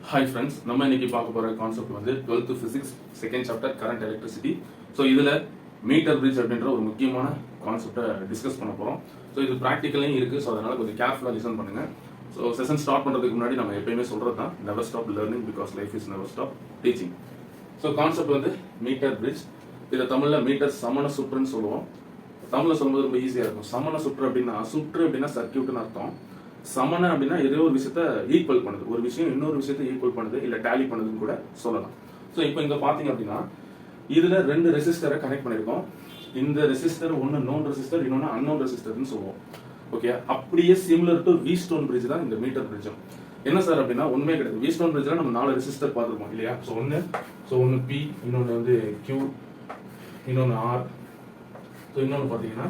Hi friends, நம்ம இன்னைக்கு பார்க்க போகிற கான்செப்ட் வந்து 12th physics second chapter current electricity. So இதில் மீட்டர் பிரிட்ஜ் அப்படின்ற ஒரு முக்கியமான கான்செப்டை டிஸ்கஸ் பண்ண போகிறோம். ஸோ இது ப்ராக்டிக்கலையும் இருக்குது. ஸோ அதனால் கொஞ்சம் கேர்ஃபுல்லாக லிசன் பண்ணுங்கள். ஸோ செஷன் ஸ்டார்ட் பண்ணுறதுக்கு முன்னாடி நம்ம எப்பயுமே சொல்கிறது தான், never stop learning because life is never stop teaching. So concept வந்து மீட்டர் பிரிட்ஜ். இதில் தமிழில் மீட்டர் சமண சுற்றுன்னு சொல்லுவோம். தமிழில் சொல்லும்போது ரொம்ப ஈஸியாக இருக்கும். சமண சுற்று அப்படின்னா சர்க்கியூட்னு அர்த்தம். சமண அப்படின்னா ஏதோ ஒரு விஷயத்த ஈக்குவல் பண்ணுது, ஒரு விஷயம் இன்னொரு விஷயத்தை ஈக்குவல் பண்ணுது, இல்ல டேலி பண்ணுதுன்னு கூட சொல்லலாம். ஸோ இப்போ இங்க பாத்தீங்க அப்படின்னா இதுல ரெண்டு ரெசிஸ்டரை கனெக்ட் பண்ணிருக்கோம். இந்த ரெசிஸ்டர் ஒன்னு நோன் ரெசிஸ்டர், இன்னொன்னு அன்னோன் ரெசிஸ்டர்னு சொல்லுவோம். ஓகே, அப்படியே சிமிலர் டு வீஸ்டோன் பிரிட்ஜ் தான் இந்த மீட்டர் பிரிட்ஜும். என்ன சார் அப்படின்னா ஒண்ணுமே கிடையாது. வீஸ்டோன் பிரிட்ஜ்ல நம்ம 4 ரெசிஸ்டர் பார்த்துருப்போம் இல்லையா? ஸோ ஒன்னு பி, இன்னொன்னு வந்து கியூ, இன்னொன்னு ஆர், ஸோ இன்னொன்னு பாத்தீங்கன்னா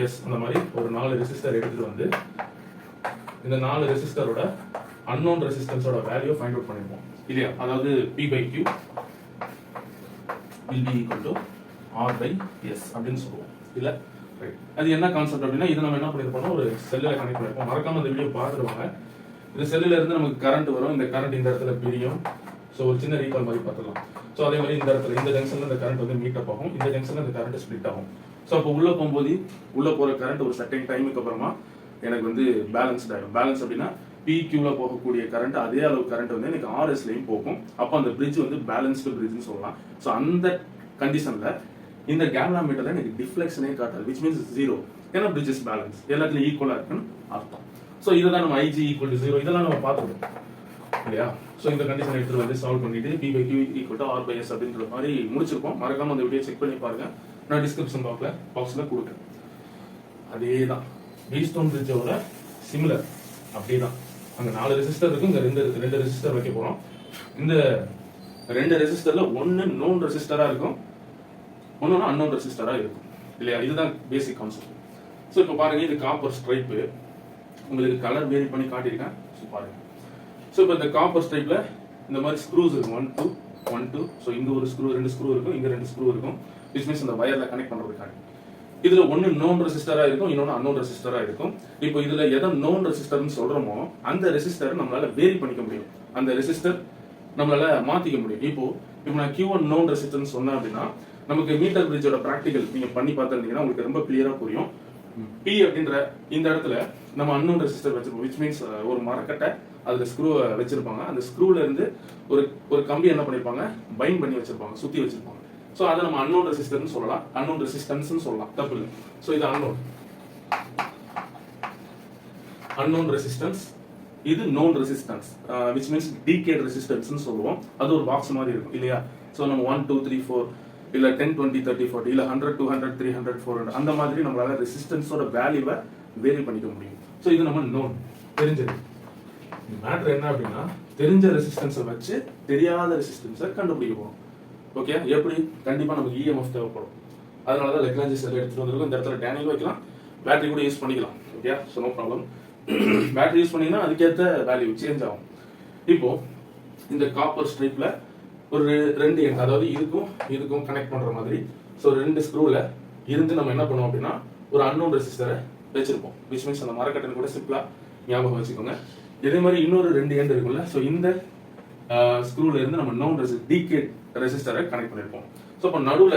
எஸ். அந்த மாதிரி ஒரு 4 ரெசிஸ்டர் எடுத்துட்டு வந்து இந்த 4 ரெசிஸ்டரோட அன்னோன் ரெசிஸ்டன்ஸோட வேல்யூ ஃபைண்ட் அவுட் பண்ணிருப்போம் இல்லையா? அதாவது P by Q will be equal to R by S அப்படின்னு சொல்லுவோம் இல்ல? ரைட். அது என்ன கான்செப்ட் அப்படின்னா இது நம்ம என்ன பண்ணிருப்போம், ஒரு செல்லுல கனெக்ட் பண்ணிருப்போம். மறக்காம இந்த வீடியோ பார்த்துருவாங்க. இந்த செல்லுல இருந்து நமக்கு கரண்ட் வரும். இந்த கரண்ட் இந்த இடத்துல பிரியும். ஸோ ஒரு சின்ன ரீகால் மாதிரி பார்த்துக்கலாம். ஸோ அதே மாதிரி இந்த இடத்துல இந்த ஜங்ஷன்ல இந்த கரண்ட் வந்து மீட் அப் ஆகும், இந்த ஜங்ஷன்ல இந்த கரண்ட் ஸ்பிளிட் ஆகும். ஸோ அப்போ உள்ள போகும்போது உள்ள போற கரண்ட் ஒரு சர்டன் டைமுக்கு அப்புறமா எனக்கு வந்து பேலன்ஸ் ஆகிடும். பேலன்ஸ் அப்படின்னா PQல போகக்கூடிய கரண்ட் அதே அளவு கரண்ட் வந்து எனக்கு RSலையும் போகும். அப்போ அந்த பிரிட்ஜ் வந்து பேலன்ஸ்டு பிரிட்ஜ்னு சொல்லலாம். ஸோ அந்த கண்டிஷன்ல இந்த கேல்வாமீட்டர்ல எனக்கு டிஃப்ளெக்ஷனே காட்டாது, விச் மீன்ஸ் 0. ஏன்னா பிரிட்ஜ் இஸ் பேலன்ஸ், எல்லாத்துலயும் ஈக்குவலா இருக்குன்னு அர்த்தம். ஸோ இதுதான் நம்ம IG ஈக்குவல் டு 0 இதெல்லாம் நம்ம பார்த்துருவோம் இல்லையா? ஸோ இந்த கண்டிஷன் எடுத்து வந்து சால்வ் பண்ணிட்டு P by Q equal to R by S அப்படின்ற மாதிரி முடிச்சிருப்போம். மறக்காம அந்த வீடியோ செக் பண்ணி பாருங்க. நான் டிஸ்கிரிப்ஷன் பாக்ஸ்ல கொடுக்குறேன். அதே தான் வீஸ்டோன் பிரிட்ஜோட சிமிலர். அப்படிதான் அங்க 4 ரெசிஸ்டர் இருக்கு, இங்க ரெண்டு ரெசிஸ்டர் வைக்க போறோம். இந்த 2 ரெசிஸ்டர்ல ஒன்னு நோன் ரெசிஸ்டரா இருக்கும், ஒன்னு அன்னோன் ரெசிஸ்டரா இருக்கும் இல்லையா? இதுதான் பேசிக் கான்செப்ட். ஸோ இப்போ பாருங்க, இது காப்பர் ஸ்ட்ரைப். உங்களுக்கு கலர் வேரி பண்ணி காட்டியிருக்கேன். ஸோ பாருங்க. ஸோ இப்போ இந்த காப்பர் ஸ்ட்ரைப்ல இந்த மாதிரி ஸ்க்ரூஸ் இருக்கும். 1 2 1 2. ஸோ இங்க ஒரு ஸ்க்ரூ, 2 ஸ்க்ரூ இருக்கும், இங்க 2 ஸ்க்ரூ இருக்கும். விச் மீன்ஸ் இந்த வயர்ல கனெக்ட் பண்றதுக்காக இதுல ஒன்னு நோன் ரெசிஸ்டரா இருக்கும், இன்னொன்னு அன்னோன் ரெசிஸ்டரா இருக்கும். இப்போ இதுல எதை நோன் ரெசிஸ்டர்னு சொல்றோமோ அந்த ரெசிஸ்டர் நம்மளால வேரி பண்ணிக்க முடியும், அந்த ரெசிஸ்டர் நம்மளால மாத்திக்க முடியும். இப்போ நான் Q1 நோன் ரெசிஸ்டர்னு சொன்னேன் அப்படின்னா நமக்கு மீட்டர் பிரிட்ஜோட பிராக்டிகல் நீங்க பண்ணி பார்த்திருந்தீங்கன்னா உங்களுக்கு ரொம்ப கிளியரா புரியும். P அப்படின்ற இந்த இடத்துல நம்ம அன்னோன் ரெசிஸ்டர் வச்சிருப்போம், விச் மீன்ஸ் ஒரு மரக்கட்டை அதுல ஸ்க்ரூ வச்சிருப்பாங்க. அந்த ஸ்க்ரூல இருந்து ஒரு கம்பி என்ன பண்ணிருப்பாங்க, பைண்ட் பண்ணி வச்சிருப்பாங்க, சுத்தி வச்சிருப்பாங்க. சோ அத நம்ம அன்னோன் ரெசிஸ்டன்ஸ் சொல்லலாம், அன்னோன் ரெசிஸ்டன்ஸ் சொல்லலாம், தப்பு இல்லை. சோ இது அன்னோன் ரெசிஸ்டன்ஸ், இது known resistance, which means decayed resistance னு சொல்லுவோம். அது ஒரு பாக்ஸ் மாதிரி இருக்கும் இல்லையா? சோ நம்ம 1 2 3 4 இல்ல 10 20 30 40 இல்ல 100 200 300 400 அந்த மாதிரி நம்மளால ரெசிஸ்டன்ஸோட வேல்யூவை வேரி பண்ணிக்க முடியும். சோ இது நம்ம நோன் தெரிஞ்சது. மேட்டர் என்ன அப்படின்னா தெரிஞ்ச ரெசிஸ்டன்ஸை வச்சு தெரியாத ரெசிஸ்டன்ஸை கண்டுபிடிக்க போறோம். ஓகே, எப்படி? கண்டிப்பா நமக்கு EMF தேவைப்படும். அதனால தான் லெக்ரான்ஜி செல் எடுத்துட்டு வந்திருக்கோம். இந்த இடத்துல டேனியல் வைக்கலாம், பேட்டரி கூட யூஸ் பண்ணிக்கலாம். Okay, so no problem. Battery use பண்ணீங்கன்னா அதுக்கேற்ற வேல்யூ சேஞ்ச் ஆகும். இப்போ இந்த காப்பர் ஸ்ட்ரிப்ல ஒரு 2 எண்ட், அதாவது இதுக்கும் கனெக்ட் பண்ற மாதிரி, ஸோ 2 ஸ்க்ரூல இருந்து நம்ம என்ன பண்ணுவோம் அப்படின்னா ஒரு அன்னோன் ரெசிஸ்டரை வச்சிருப்போம். விச் மீன்ஸ் அந்த மரக்கட்டன் கூட சிம்பிளா ஞாபகம் வச்சுக்கோங்க. இதே மாதிரி இன்னொரு 2 எண்ட் இருக்குல்ல, ஸோ இந்த ஸ்க்ரூல இருந்து நம்ம நோன் டிகேட் ரெசிஸ்டரை கனெக்ட் பண்ணிருப்போம். ஸோ இப்போ நடுவுல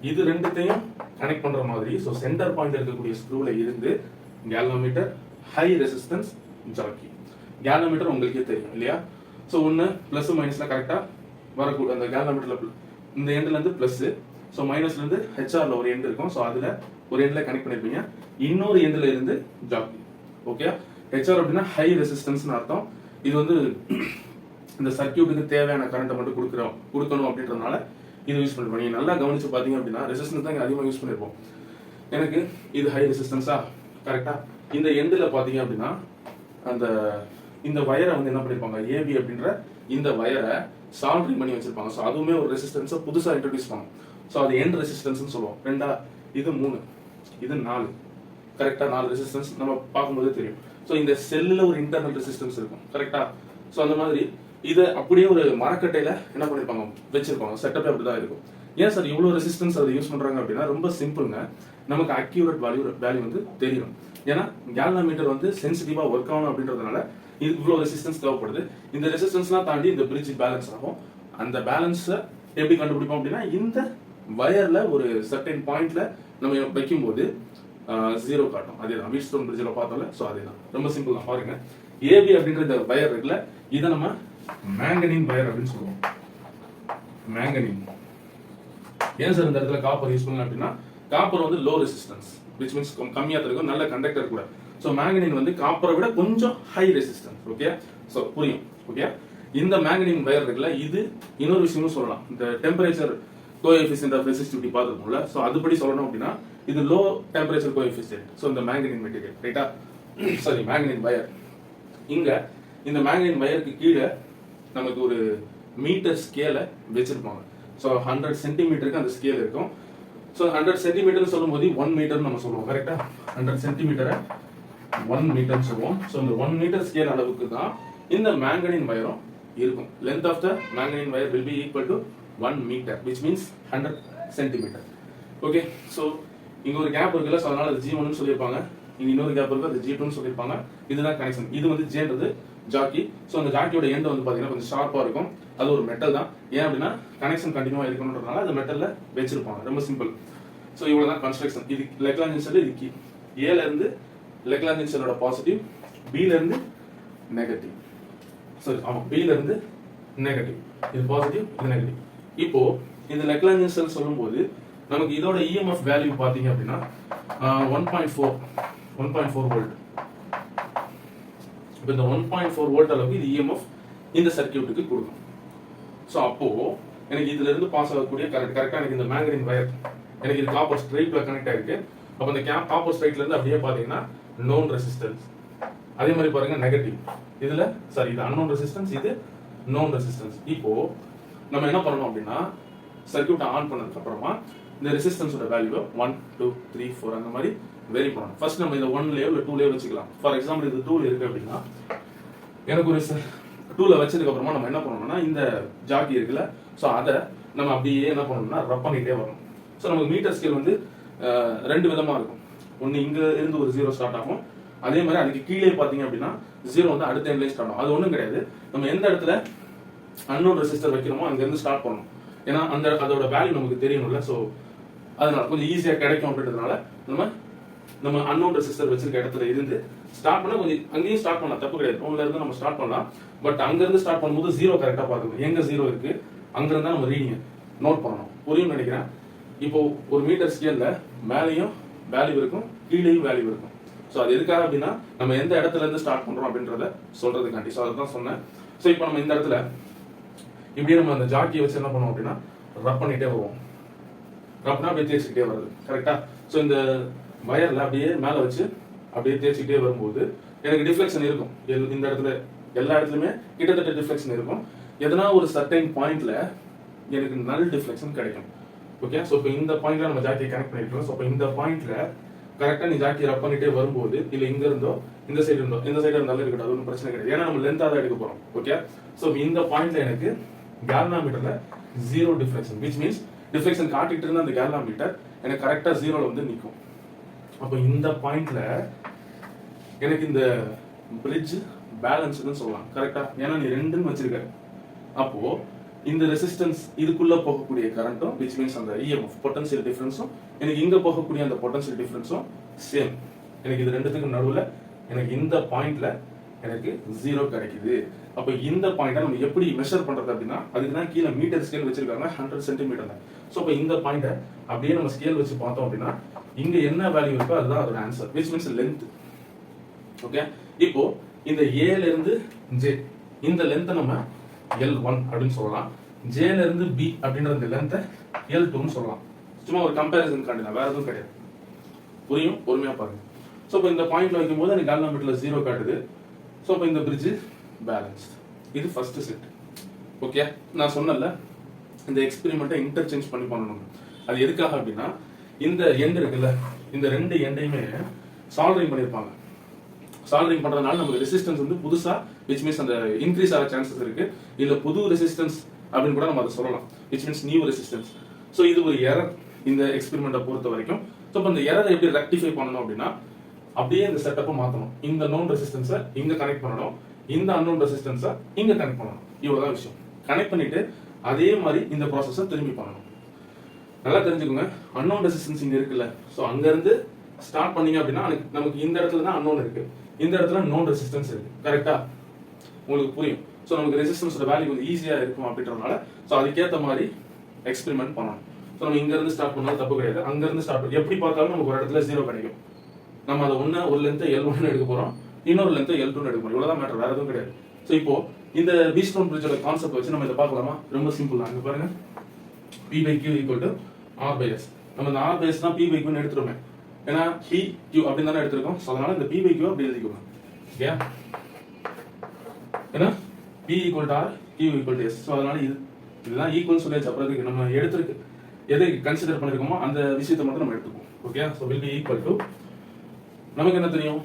இது ரெண்டுத்தையும் கனெக்ட் பண்ற மாதிரி, ஸோ சென்டர் பாயிண்ட் இருக்கக்கூடிய ஸ்க்ரூல இருந்து கேல்வாமீட்டர், ஹை ரெசிஸ்டன்ஸ் ஜாக்கி. கேல்வாமீட்டர் உங்களுக்கே தெரியும் இல்லையா? ஸோ ஒன்னு பிளஸ் மைனஸ்ல கரெக்டா வரக்கூடிய அந்த கேல்வாமீட்டர்ல இந்த எண்ட்ல இருந்து பிளஸ், ஸோ மைனஸ்ல இருந்து ஹெச்ஆர்ல ஒரு எண்ட் இருக்கும். ஸோ அதுல ஒரு எண்ட்ல கனெக்ட் பண்ணிருப்பீங்க, இன்னொரு எண்ட்ல இருந்து ஜாக்கி. ஓகே, ஹெச்ஆர் அப்படின்னா ஹை ரெசிஸ்டன்ஸ்னு அர்த்தம். இது வந்து இந்த சர்க்கியூட்டுக்கு தேவையான கரண்ட்டை மட்டும் கொடுக்கணும் அப்படின்றதுனால இது யூஸ் பண்ணிருப்போம். நீங்க நல்லா கவனிச்சு பாத்தீங்க அப்படின்னா ரெசிஸ்டன்ஸ் தான் அதிகமாக யூஸ் பண்ணிருப்போம். எனக்கு இது ஹை ரெசிஸ்டன்ஸா கரெக்டா? இந்த எண்ட்ல பாத்தீங்க அப்படின்னா இந்த வயரை வந்து என்ன பண்ணிருப்பாங்க, AB அப்படின்ற இந்த வயரை சால்டரிங் பண்ணி வச்சிருப்பாங்க. ஸோ அதுவுமே ஒரு ரெசிஸ்டன்ஸை புதுசா இன்ட்ரடியூஸ் பண்ணும். ஸோ அது எண்ட் ரெசிஸ்டன்ஸ் சொல்லுவோம். 2 இது 3 இது 4 கரெக்டா? 4 ரெசிஸ்டன்ஸ் நம்ம பார்க்கும்போது தெரியும். ஸோ இந்த செல்லுல ஒரு இன்டர்னல் ரெசிஸ்டன்ஸ் இருக்கும் கரெக்டா? ஸோ அந்த மாதிரி இதை அப்படியே ஒரு மரக்கட்டையில என்ன பண்ணிருப்பாங்க, வச்சிருப்பாங்க. செட்டப் அப்படிதான் இருக்கும். ஏன் சார் இவ்வளவு ரெசிஸ்டன்ஸ் அதை யூஸ் பண்றாங்க அப்படின்னா ரொம்ப சிம்பிள்ங்க. நமக்கு அக்யூரேட் வேல்யூ வந்து தெரியணும். ஏன்னா கேல்வாமீட்டர் வந்து சென்சிட்டிவா ஒர்க் ஆகணும் அப்படின்றதுனால இது இவ்வளவு ரெசிஸ்டன்ஸ் தேவைப்படுது. இந்த ரெசிஸ்டன்ஸ்லாம் தாண்டி இந்த பிரிட்ஜ் பேலன்ஸ் ஆகும். அந்த பேலன்ஸை எப்படி கண்டுபிடிப்போம் அப்படின்னா, இந்த வயர்ல ஒரு சர்டன் பாயிண்ட்ல நம்ம வைக்கும்போது ஜீரோ காட்டும். அதேதான் வீட் ஸ்டோன் பிரிட்ஜில் பார்த்தோம்ல, ஸோ அதேதான் ரொம்ப சிம்பிள் தான். பாருங்க, ஏபி அப்படின்ற இந்த வயர் இருக்குல்ல, இதை நம்ம மேங்கனின் வயர் அப்படின்னு சொல்லுவோம். மேங்கனின் ஏன் சார் இந்த இடத்துல காப்பர் யூஸ் பண்ணலாம் அப்படின்னா, காப்பர் வந்து லோ ரெசிஸ்டன்ஸ், விச் மீன்ஸ் கம்மியாக இருக்கும், நல்ல கண்டக்டர் கூட. ஸோ மேங்கனின் வந்து காப்பரை விட கொஞ்சம் ஹை ரெசிஸ்டன்ஸ். ஓகே, ஸோ புரியும். ஓகே, இந்த மேங்கனின் வயர் இருக்குல்ல, இது இன்னொரு விஷயமும் சொல்லலாம். இந்த டெம்பரேச்சர் கோஎஃபிஷியன்ட் ஆஃப் ரெசிஸ்டிவிட்டி பார்த்துருக்கோம்ல, ஸோ அதுபடி சொல்லணும் அப்படின்னா இது லோ டெம்பரேச்சர் கோஎஃபிஷியன்ட். ஸோ இந்த மேங்கனின் மெட்டீரியல் ரைட்டா, சாரி மேங்கனின் வயர். இங்க இந்த மேங்கனின் வயருக்கு கீழே நமக்கு ஒரு மீட்டர் ஸ்கேலை வச்சிருப்பாங்க. ஸோ 100 சென்டிமீட்டருக்கு அந்த ஸ்கேல் இருக்கும். ஸோ 100 சென்டிமீட்டர் சொல்லும் போது 1 மீட்டர் நம்ம சொல்லுவோம். கரெக்டா, 100 சென்டிமீட்டரை 1 மீட்டர் சொல்லுவோம். ஸோ இந்த 1 மீட்டர் ஸ்கேல் அளவுக்கு தான் இந்த மேங்கனின் வயரும் இருக்கும். Length of the manganin wire will be equal to 1 meter, which means 100 centimeter. Okay, so இங்க ஒரு கேப் இருக்குல்ல, ஸோ அதனால அது G1 சொல்லியிருப்பாங்க. இங்க இன்னொரு கேப் இருக்கு, அது G2 சொல்லியிருப்பாங்க. இதுதான் கனெக்ஷன். இது வந்து Jன்றது ஜாக்கி. ஸோ அந்த ஜாக்கியோட எண்ட் வந்து பாத்தீங்கன்னா கொஞ்சம் ஷார்ப்பா இருக்கும். அது ஒரு மெட்டல் தான். ஏன் அப்படின்னா கனெக்ஷன் கண்டினியூவா இருக்கணும்ன்றதுனால அந்த மெட்டல்ல வச்சிருப்பாங்க. ரொம்ப சிம்பிள். ஸோ இவ்வளவுதான் கன்ஸ்ட்ரக்ஷன். இது லெக்லாஞ்சியன் செல், இது கீ. ஏல இருந்து லெக்லாஞ்சியன் செல்லோட பாசிட்டிவ், பில இருந்து நெகட்டிவ். சரி, ஆமா, பில இருந்து நெகட்டிவ், இது பாசிட்டிவ், இது நெகட்டிவ். இப்போ இந்த லெக்லாஞ்சியன் செல் சொல்லும்போது நமக்கு இதோட இஎம்எஃப் வேல்யூ பாத்தீங்க அப்படின்னா 1.4 வோல்ட். இப்போ இந்த 1.4 வோல்ட் அளவுக்கு இது இஎம்எஃப் இந்த சர்க்யூட்டுக்கு கொடுக்கும். ஸோ அப்போ எனக்கு இதுல இருந்து பாஸ் ஆகக்கூடிய கரெக்டா எனக்கு இந்த மேங்கனின் வயர் எனக்கு இது காப்பர் ஸ்ட்ரைட்ல கனெக்ட் ஆயிருக்கு. அப்போ இந்த காப்பர் ஸ்ட்ரைட்ல இருந்து அப்படியே பாத்தீங்கன்னா நோன் ரெசிஸ்டன்ஸ். அதே மாதிரி பாருங்க நெகட்டிவ், இதுல சாரி இது அன்னோன் ரெசிஸ்டன்ஸ், இது நோன் ரெசிஸ்டன்ஸ். இப்போ நம்ம என்ன பண்ணணும் அப்படின்னா, சர்க்யூட் ஆன் பண்ணதுக்கு அப்புறமா இந்த ரெசிஸ்டன்ஸோட வேல்யூவை 1, 2, 3, 4 அந்த மாதிரி வெரி பண்ணணும். ஃபர்ஸ்ட் நம்ம இந்த 1 லேயர் இல்ல 2 லேயர் வச்சுக்கலாம். ஃபார் எக்ஸாம்பிள் இது 2 இருக்கு அப்படின்னா, எனக்கு ஒரு 2ல வச்சதுக்கு அப்புறமா நம்ம என்ன பண்ணணும்னா, இந்த ஜாக்கி இருக்குல்ல, ஸோ அதை நம்ம அப்படியே என்ன பண்ணணும்னா ரப் பண்ணிட்டே வரணும். ஸோ நமக்கு மீட்டர் ஸ்கேல் வந்து 2 விதமா இருக்கும். ஒன்று இங்க இருந்து ஒரு 0 ஸ்டார்ட் ஆகும். அதே மாதிரி அதுக்கு கீழே பாத்தீங்க அப்படின்னா 0 வந்து அடுத்த எண்ட்லேயே ஸ்டார்ட் ஆகும். அது ஒன்றும் கிடையாது, நம்ம எந்த இடத்துல அன்னோன் ரெசிஸ்டர் வைக்கிறோமோ அங்க இருந்து ஸ்டார்ட் பண்ணணும். ஏன்னா அதோட வேல்யூ நமக்கு தெரியணும்ல. ஸோ அதனால கொஞ்சம் ஈஸியா கிடைக்கும் அப்படின்றதுனால நம்ம அன்னோன் ரெசிஸ்டர் வச்சிருக்க இடத்துல இருந்து ஸ்டார்ட் பண்ண கொஞ்சம் அங்கேயும் ஸ்டார்ட் பண்ணலாம், தப்பு கிடையாது. ஒன்ல இருந்து நம்ம ஸ்டார்ட் பண்ணலாம். பட் அங்க இருந்து ஸ்டார்ட் பண்ணும்போது 0 கரெக்டா பார்க்கணும். எங்க 0 இருக்கு அங்க இருந்தா நம்ம ரீடிங் நோட் பண்ணணும். புரியும் நினைக்கிறேன். இப்போ ஒரு மீட்டர் ஸ்கேல்ல மேலேயும் வேல்யூ இருக்கும், கீழேயும் வேல்யூ இருக்கும். ஸோ அது எதுக்காக அப்படின்னா நம்ம எந்த இடத்துல இருந்து ஸ்டார்ட் பண்றோம் அப்படின்றத சொல்றதுக்காண்டி. ஸோ அதுதான் சொன்னேன். ஸோ இப்போ நம்ம இந்த இடத்துல இப்படியே நம்ம அந்த ஜாக்கியை வச்சு என்ன பண்ணுவோம் அப்படின்னா ரப் பண்ணிட்டே வருவோம். ரப்னா அப்படியே தேய்ச்சிக்கிட்டே வருது. கரெக்டா? ஸோ இந்த வயர்ல அப்படியே மேல வச்சு அப்படியே தேய்ச்சிக்கிட்டே வரும்போது எனக்கு டிஃப்ளெக்ஷன் இருக்கும். இந்த இடத்துல எல்லா இடத்துலயுமே கிட்டத்தட்ட டிஃப்ளெக்ஷன் இருக்கும். எதனா ஒரு சர்டைன் பாயிண்ட்ல எனக்கு நல் டிஃப்ளெக்ஷன் கிடைக்கும். ஓகே, ஸோ இப்போ இந்த பாயிண்ட்ல நம்ம ஜாக்கியை கனெக்ட் பண்ணிருக்கோம். ஸோ இப்போ இந்த பாயிண்ட்ல கரெக்டா நீ ஜாக்கி ரப் பண்ணிட்டே வரும்போது இல்ல இங்க இருந்தோ இந்த சைடு இருந்தோ இந்த சைடு இருந்தாலும் இருக்கட்டும், அது ஒன்றும் பிரச்சனை கிடையாது. ஏன்னா நம்ம லென்த்தா தான் எடுக்க போறோம். ஓகே, ஸோ இந்த பாயிண்ட்ல எனக்கு கேல்வாமீட்டர்ல 0 டிஃப்ளெக்ஷன், விச் மீன்ஸ் டிஃப்ளெக்ஷன் காட்டிட்டு இருந்த அந்த கேல்வாமீட்டர் எனக்கு கரெக்டா 0ல வந்து நிற்கும். அப்போ இந்த பாயிண்ட்ல எனக்கு இந்த பிரிட்ஜ் பேலன்ஸ்னு சொல்லலாம். கரெக்டா? ஏன்னா நீ 2ன்னு வச்சிருக்க. அப்போ இந்த ரெசிஸ்டன்ஸ் இதுக்குள்ள போகக்கூடிய கரண்ட்டும் which means அந்த EMF பொட்டன்ஷியல் டிஃபரன்ஸும் எனக்கு இங்க போகக்கூடிய அந்த பொட்டன்ஷியல் டிஃபரன்ஸும் சேம். எனக்கு இது ரெண்டுத்துக்கு நடுவுல எனக்கு இந்த பாயிண்ட்ல எனக்கு 0 கிடைக்குது. அப்ப இந்த பாயிண்ட நம்ம எப்படி மெஷர் பண்றது அப்படின்னா அதுக்கு தான் கீழே மீட்டர் ஸ்கேல் வச்சிருக்காங்க 100 சென்டிமீட்டர்ல. ஸோ இப்போ இந்த பாயிண்ட அப்படியே நம்ம ஸ்கேல் வச்சு பார்த்தோம் அப்படின்னா இங்க என்ன வேல்யூ இருக்கோ அதுதான் அதோட answer, which means length. Okay, இப்போ இந்த ஏல இருந்து ஜே இந்த லென்த்தை நம்ம L1 அப்படின்னு சொல்லலாம். ஜேல இருந்து பி அப்படின்ற இந்த லென்த்தை L2ன்னு சொல்லலாம். சும்மா ஒரு கம்பேரிசன் காட்டினா, வேற எதுவும் கிடையாது. புரியும்? பொறுமையா பாருங்க. ஸோ இப்போ இந்த பாயிண்ட்ல வைக்கும்போது எனக்கு கேல்வாமீட்டர்ல 0 காட்டுது. ஸோ இப்போ இந்த பிரிட்ஜ் பேலன்ஸ்ட். இது ஃபர்ஸ்ட் செட். ஓகே, நான் சொன்னல இந்த எக்ஸ்பெரிமெண்ட்டை இன்டர்சேஞ்ச் பண்ணி பண்ணணும். அது எதுக்காக அப்படின்னா இந்த எண்ட் இருக்குல்ல, இந்த 2 எண்டையுமே சால்டரிங் பண்ணியிருப்பாங்க. சால்டரிங் பண்றதுனால நமக்கு ரெசிஸ்டன்ஸ் வந்து புதுசா which means அந்த இன்க்ரீஸ் ஆக சான்சஸ் இருக்கு. இல்ல புது ரெசிஸ்டன்ஸ் அப்படின்னு கூட நம்ம அதை சொல்லலாம், which means new resistance. So இது ஒரு எரர் இந்த எக்ஸ்பெரிமெண்ட்டை பொறுத்த வரைக்கும். ஸோ இப்போ இந்த எரரை எப்படி ரெக்டிஃபை பண்ணணும் அப்படின்னா அப்படியே இந்த செட்டப்பை மாற்றணும். இந்த நோன் ரெசிஸ்டன்ஸை இங்க கனெக்ட் பண்ணணும், இந்த அன்னோன் ரெசிஸ்டன்ஸை இங்க கனெக்ட் பண்ணணும். இவ்வளவுதான் விஷயம். கனெக்ட் பண்ணிட்டு அதே மாதிரி இந்த ப்ராசஸை திரும்பி பண்ணணும். நல்லா தெரிஞ்சுக்கோங்க, அன்னோன் ரெசிஸ்டன்ஸ் இங்க இருக்குல்ல, ஸோ அங்க இருந்து ஸ்டார்ட் பண்ணீங்க அப்படின்னா நமக்கு இந்த இடத்துல தான் அன்னோன் இருக்கு, இந்த இடத்துல நோன் ரெசிஸ்டன்ஸ் இருக்கு. கரெக்டா? உங்களுக்கு புரியும். ஸோ நமக்கு ரெசிஸ்டன்ஸோட வேல்யூ கொஞ்சம் ஈஸியா இருக்கும் அப்படின்றதுனால ஸோ அதுக்கேற்ற மாதிரி எக்ஸ்பெரிமெண்ட் பண்ணணும். ஸோ நம்ம இங்க இருந்து ஸ்டார்ட் பண்ணாலும் தப்பு கிடையாது, அங்க இருந்து ஸ்டார்ட் பண்ணி எப்படி பார்த்தாலும் நமக்கு ஒரு இடத்துல 0 கிடைக்கும். நம்ம அதை ஒரு லென்த்தை L1 எடுக்க போறோம், இன்னொரு லென்த்தை L2 எடுக்க போறோம். இவ்வளவுதான் மேட்டர், வேற எதுவும் கிடையாது. ஸோ இப்போ இந்த வீட்ஸ்டோன் பிரிட்ஜோட கான்செப்ட் வச்சு நம்ம இதை பார்க்கலாமா? ரொம்ப சிம்பிள் தான். இங்க பாருங்க, P/Q = R/S. நம்ம இந்த R/S தான் P/Q ன்னு எடுத்துறோமே, ஏன்னா P/Q அப்படின்னு தானே எடுத்திருக்கோம். ஸோ அதனால இந்த P/Q அப்படி எழுதிக்கோங்க. ஓகே, ஏன்னா P = R, Q = S. So அதனால இதுதான் ஈக்குவல் சொல்லியாச்சு. அப்புறம் நம்ம எடுத்திருக்கு எதை கன்சிடர் பண்ணிருக்கோமோ அந்த விஷயத்தை மட்டும் நம்ம எடுத்துக்குவோம். Okay, so will be equal to, நமக்கு என்ன தெரியும்?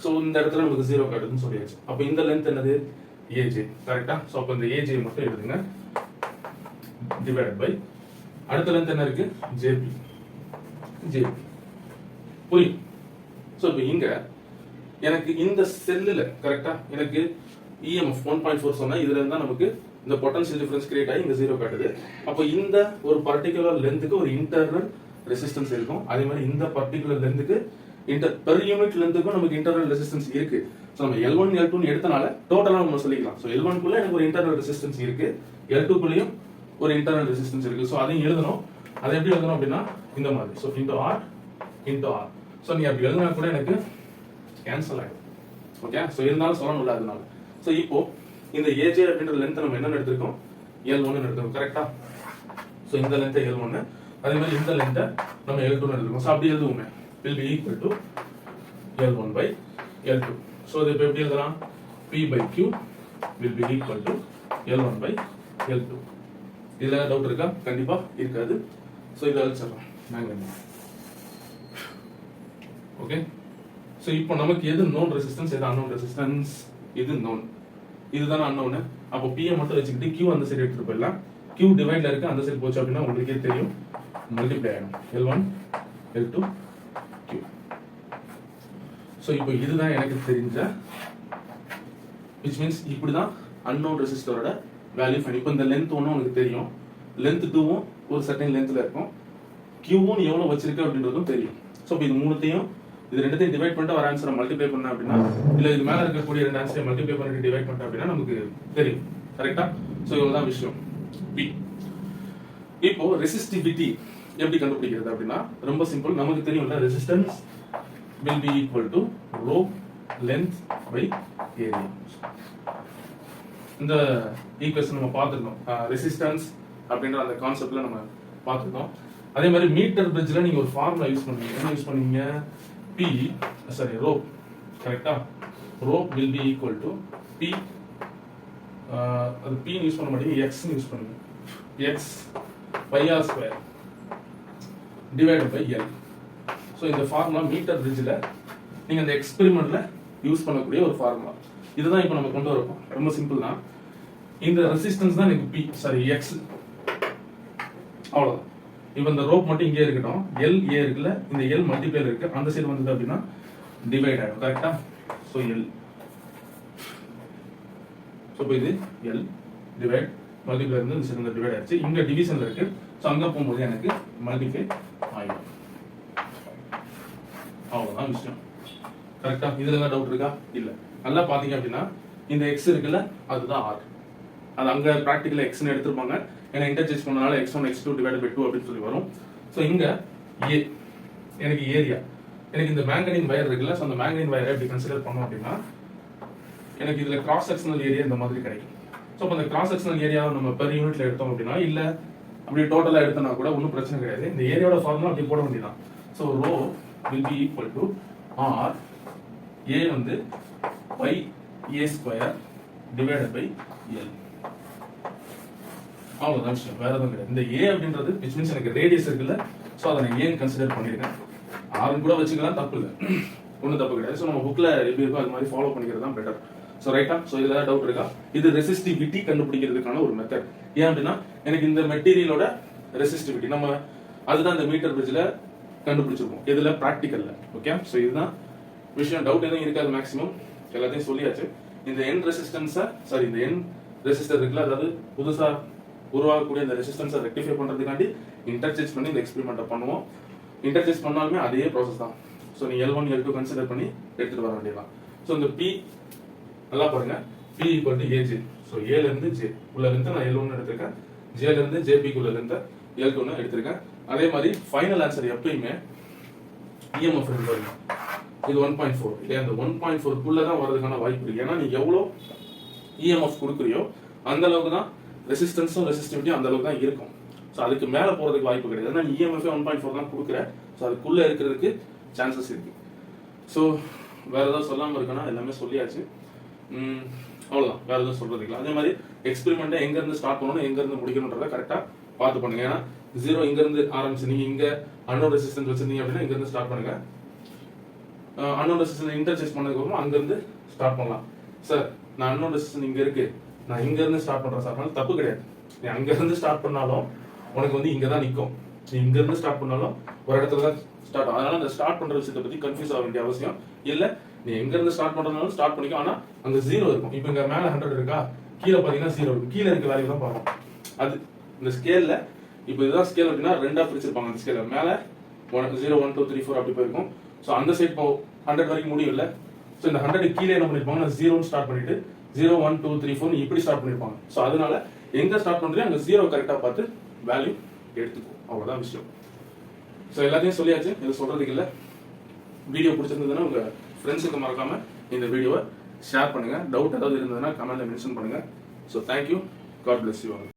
ஸோ இந்த இடத்துல நமக்கு 0 காட்டுதுன்னு சொல்லியாச்சு. அப்போ இந்த லென்த் என்னது? AJ. கரெக்டா? ஸோ அப்போ இந்த AJ மட்டும் எழுதுங்க, டிவைடட் பை அடுத்த லென்த் என்ன இருக்கு? JP. புரியும்? ஸோ இப்போ இங்க எனக்கு இந்த செல்லுல கரெக்டா எனக்கு EMF 1.4 சொன்னா இதுல இருந்தா நமக்கு இந்த பொட்டன்ஷியல் டிஃபரன்ஸ் கிரியேட் ஆகி இங்க 0 காட்டுது. அப்போ இந்த ஒரு பர்டிகுலர் லென்த்துக்கு ஒரு இன்டர்னல் ரெசிஸ்டன்ஸ் இருக்கும். அதே மாதிரி இந்த பர்டிகுலர் லென்த்துக்கு பெர் யூனிட் லென்த்துக்கும் நமக்கு இன்டர்னல் ரெசிஸ்டன்ஸ் இருக்கு. ஸோ நம்ம L1 L2 எடுத்தனால டோட்டலா நம்ம சொல்லிக்கலாம். ஸோ L1 குள்ள எனக்கு ஒரு இன்டர்னல் ரெசிஸ்டன்ஸ் இருக்கு, L2 குள்ளேயும் ஒரு இன்டர்னல் ரெசிஸ்டன்ஸ் இருக்கு. ஸோ அதையும் எழுதணும். அதை எப்படி எழுதணும் அப்படின்னா இந்த மாதிரி, ஸோ இன்டூ R. ஸோ நீ அப்படி எழுதினா கூட எனக்கு கேன்சல் ஆகிடும். ஓகே, ஸோ இருந்தாலும் சொல்லணும்ல அதனால. ஸோ இப்போ இந்த AJ அப்படின்ற லென்த் நம்ம என்ன எடுத்திருக்கோம்? L1 எடுத்திருக்கோம். கரெக்டா? ஸோ இந்த லென்த்தை L1, அதே மாதிரி இந்த லென்த்தை நம்ம L2 எடுத்திருக்கோம். ஸோ அப்படி எழுதுவோமே, will be equal to L1 by L2. So இது இப்போ எப்படி எழுதலாம்? P/Q will be equal to L1 by L2. இதுல டவுட் இருக்கா? கண்டிப்பா இருக்காது. ஸோ இதை அழிச்சிடலாம் நாங்கள். ஓகே, ஸோ இப்போ நமக்கு எது நோன் ரெசிஸ்டன்ஸ், எது அன்னோன் ரெசிஸ்டன்ஸ்? இது நோன், இதுதானே அன்னோன். அப்போ P மட்டும் வச்சுக்கிட்டு Q அந்த சைடு எடுத்துட்டு போயிடலாம். Q டிவைட்ல இருக்கு, அந்த சைடு போச்சு அப்படின்னா உங்களுக்கே தெரியும், மல்டிப்ளை ஆயிடும். L1 L2 Q. ஸோ இப்போ இதுதான் எனக்கு தெரிஞ்ச, which means இப்படிதான் அன்னோன் ரெசிஸ்டரோட வேல்யூ ஃபைண்ட். இப்போ இந்த லென்த் ஒன்றும் உங்களுக்கு தெரியும், லென்த் 2வும் ஒரு சர்டன் லென்த்ல இருக்கும், Qவும் எவ்வளவு வச்சிருக்கு அப்படின்றதும் தெரியும். ஸோ இப்போ இது மூணுத்தையும் இது ரெண்டுத்தையும் டிவைட் பண்ணிட்டு வர ஆன்சரை மல்டிப்ளை பண்ண அப்படின்னா, இல்ல இது மேல இருக்கக்கூடிய ரெண்டு ஆன்சரை மல்டிப்ளை பண்ணிட்டு டிவைட் பண்ணிட்டு அப்படின்னா நமக்கு தெரியும். கரெக்டா? ஸோ இவ்வளவுதான் விஷயம். P. இப்போ ரெசிஸ்டிவிட்டி எப்படி கண்டுபிடிக்கிறது அப்படின்னா ரொம்ப சிம்பிள். நமக்கு தெரியும்ல, resistance will be equal to rho length by area. இந்த ஈக்குவேஷன் நம்ம பார்த்துருக்கோம், ரெசிஸ்டன்ஸ் அப்படின்ற அந்த கான்செப்ட்ல நம்ம பார்த்துருக்கோம். அதே மாதிரி மீட்டர் பிரிட்ஜ்ல நீங்க ஒரு ஃபார்முலா யூஸ் பண்ணுவீங்க. என்ன யூஸ் பண்ணுவீங்க? ரோ. கரெக்டா? Rho will be equal to P, அது P யூஸ் பண்ண மாட்டீங்க, X யூஸ் பண்ணுவீங்க. X pi r square divided by L. So இந்த ஃபார்முலா மீட்டர் பிரிட்ஜ்ல நீங்க அந்த எக்ஸ்பெரிமெண்ட்ல யூஸ் பண்ணக்கூடிய ஒரு ஃபார்முலா. இதுதான் இப்போ நம்ம கொண்டு வரப்போம். ரொம்ப சிம்பிள் தான். இந்த ரெசிஸ்டன்ஸ் தான் எனக்கு X. அவ்வளவுதான். இப்போ இந்த ரோப் மட்டும் இங்கே இருக்கட்டும், L A இருக்குல்ல, இந்த L மல்டிப்ளைல இருக்கு, அந்த சைடு வந்தது அப்படின்னா டிவைட் ஆயிடும். கரெக்டா? So L. ஸோ இப்போ இது L டிவைட் மல்டிப்ளை இருந்து இந்த சைடு டிவைட் ஆயிடுச்சு. இங்க டிவிஷன்ல இருக்கு, ஸோ அங்க போகும்போது எனக்கு மல்டிப்ளை ஆயிடும். அவ்வளவுதான் விஷயம். கரெக்டா? இதுல டவுட் இருக்கா? இல்ல. நல்லா பாத்தீங்க அப்படின்னா இந்த X இருக்குல்ல, அதுதான் R. அது அங்க பிராக்டிகலா X ன்னு எடுத்துப்பாங்க, ஏன்னா இன்டர்சேஞ்ச் பண்ணனால X1 X2 டிவைடட் பை 2 அப்படின்னு சொல்லி வரும். ஸோ இங்க A எனக்கு ஏரியா, எனக்கு இந்த மேங்கனீன் வயர் இருக்குல்ல, ஸோ அந்த மேங்கனீன் வயரை எப்படி கன்சிடர் பண்ணோம் அப்படின்னா எனக்கு இதுல கிராஸ் செக்ஷனல் ஏரியா இந்த மாதிரி கிடைக்கும். ஸோ அப்போ அந்த கிராஸ் செக்ஷனல் ஏரியாவை நம்ம பெர் யூனிட்ல எடுத்தோம் அப்படின்னா, இல்ல அப்படி டோட்டலா எடுத்தோம்னா கூட ஒன்றும் பிரச்சனை கிடையாது. இந்த ஏரியாவோட ஃபார்முலா அப்படி போட வேண்டியதான். So rho will be equal to R, A வந்து pi A square divided by L. அவ்வளவுதான் விஷயம், வேற எதுவும் கிடையாது. இந்த A அப்படின்றது which means எனக்கு ரேடியஸ் இருக்குல்ல, ஸோ அதை நான் ஏன் கன்சிடர் பண்ணிருக்கேன். R கூட வச்சுக்கலாம், தப்பு இல்லை, ஒன்றும் தப்பு கிடையாது. ஸோ நம்ம புக்ல எப்படி இருக்கோ அது மாதிரி ஃபாலோ பண்ணிக்கிறது தான் பெட்டர். ஸோ ரைட்டா? ஸோ இதுல டவுட் இருக்கா? இது ரெசிஸ்டிவிட்டி கண்டுபிடிக்கிறதுக்கான ஒரு மெத்தட். ஏன் அப்படின்னா எனக்கு இந்த மெட்டீரியலோட ரெசிஸ்டிவிட்டி நம்ம அதுதான் இந்த மீட்டர் பிரிட்ஜ்ல கண்டுபிடிச்சிருக்கோம், இதுல பிராக்டிக்கல்ல. ஓகே, ஸோ இதுதான் விஷயம். டவுட் எதுவும் இருக்காது, மேக்ஸிமம் எல்லாத்தையும் சொல்லியாச்சு. இந்த எண்ட் ரெசிஸ்டன்ஸை சாரி இந்த எண்ட் ரெசிஸ்டர் இருக்குல்ல, அதாவது புதுசா உருவாகக்கூடிய இந்த ரெசிஸ்டன்ஸை ரெக்டிஃபை பண்றதுக்காண்டி இன்டர்சேஞ்ச் பண்ணி இந்த எக்ஸ்பெரிமெண்ட்டை பண்ணுவோம். இன்டர்சேஞ்ச் பண்ணாலுமே அதே ப்ராசஸ் தான். ஸோ நீ L1 L2 கன்சிடர் பண்ணி எடுத்துட்டு வர வேண்டியதான். ஸோ இந்த P நல்லா பாருங்க, P equal to AJ. So A ல இருந்து J உள்ள லென்த் நான் L1 எடுத்திருக்கேன், J ல இருந்து JP குள்ள லென்த் L2 எடுத்திருக்கேன். அதே மாதிரி ஃபைனல் ஆன்சர் எப்பயுமே EMF இருக்கு பாருங்க, இது 1.4 இல்லையா, அந்த 1.4 குள்ள தான் வரதுக்கான வாய்ப்பு இருக்கு. ஏன்னா நீ எவ்வளோ EMF கொடுக்குறியோ அந்த அளவுக்கு தான் ரெசிஸ்டன்ஸும் ரெசிஸ்டிவிட்டியும் அந்த அளவுக்கு தான் இருக்கும். ஸோ அதுக்கு மேலே போகிறதுக்கு வாய்ப்பு கிடையாது. ஏன்னா நீ EMF 1.4 தான் கொடுக்குற, ஸோ அதுக்குள்ளே இருக்கிறதுக்கு சான்சஸ் இருக்கு. ஸோ வேற ஏதாவது சொல்லாமல் இருக்கனா எல்லாமே சொல்லியாச்சு. அவ்வளோதான், வேற எதுவும் சொல்றதுக்கு. அதே மாதிரி எக்ஸ்பெரிமெண்ட்டை எங்கேருந்து ஸ்டார்ட் பண்ணணும் எங்கேருந்து முடிக்கணுன்றதை கரெக்டாக பார்த்து பண்ணுங்க. ஏன்னா 0 இங்கேருந்து ஆரம்பிச்சு நீங்கள் இங்கே அன்னோன் ரெசிஸ்டன்ஸ் வச்சிருந்தீங்க அப்படின்னா இங்கேருந்து ஸ்டார்ட் பண்ணுங்க. அன்னோன் ரெசிஸ்டன்ஸ் இன்டர்சேஞ்ச் பண்ணதுக்கப்புறம் அங்கேருந்து ஸ்டார்ட் பண்ணலாம். சார் நான் அன்னோன் ரெசிஸ்டன்ஸ் இங்கே இருக்கு, நான் இங்கேருந்து ஸ்டார்ட் பண்ணுறேன் சார், தப்பு கிடையாது. நீ அங்கேருந்து ஸ்டார்ட் பண்ணாலும் உனக்கு வந்து இங்கே தான் நிற்கும். நீ இங்கேருந்து ஸ்டார்ட் பண்ணாலும் ஒரு இடத்துல தான் ஸ்டார்ட் ஆகும். அதனால அந்த ஸ்டார்ட் பண்ணுற விஷயத்தை பற்றி கன்ஃபியூஸ் ஆக வேண்டிய அவசியம் இல்லை. நீ எங்கேருந்து ஸ்டார்ட் பண்ணுறதுனாலும் ஸ்டார்ட் பண்ணிக்கோ, ஆனால் அங்கே 0 இருக்கும். இப்போ இங்கே மேலே 100 இருக்கா, கீழே பார்த்தீங்கன்னா 0 இருக்கும். கீழே இருக்க வேல்யூ தான் பார்க்கணும். அது இந்த ஸ்கேலில் இப்போ இதுதான் ஸ்கேல் அப்படின்னா ரெண்டாக பிரிச்சிருப்பாங்க. அந்த ஸ்கேலில் மேலே 0 1 2 3 4 அப்படி போயிருக்கும். ஸோ அந்த சைட் 100 வரைக்கும் முடியும் இல்லை. ஸோ இந்த 100 கீழே என்ன பண்ணிருப்பாங்க, 0 ஸ்டார்ட் பண்ணிட்டு 0 1 2 3 4 இப்படி ஸ்டார்ட் பண்ணிருப்பாங்க. ஸோ அதனால எங்க ஸ்டார்ட் பண்றீங்க அங்க 0 கரெக்டா பார்த்து வேல்யூ எடுத்துக்கோ, அவ்வளவுதான் விஷயம். ஸோ எல்லாத்தையும் சொல்லியாச்சு, இது சொல்றதுக்கு இல்லை. வீடியோ பிடிச்சிருந்ததுன்னா உங்க ஃப்ரெண்ட்ஸுக்கு மறக்காம இந்த வீடியோவை ஷேர் பண்ணுங்க. டவுட் ஏதாவது இருந்ததுன்னா கமெண்ட்ல மென்ஷன் பண்ணுங்க. So thank you, god bless you.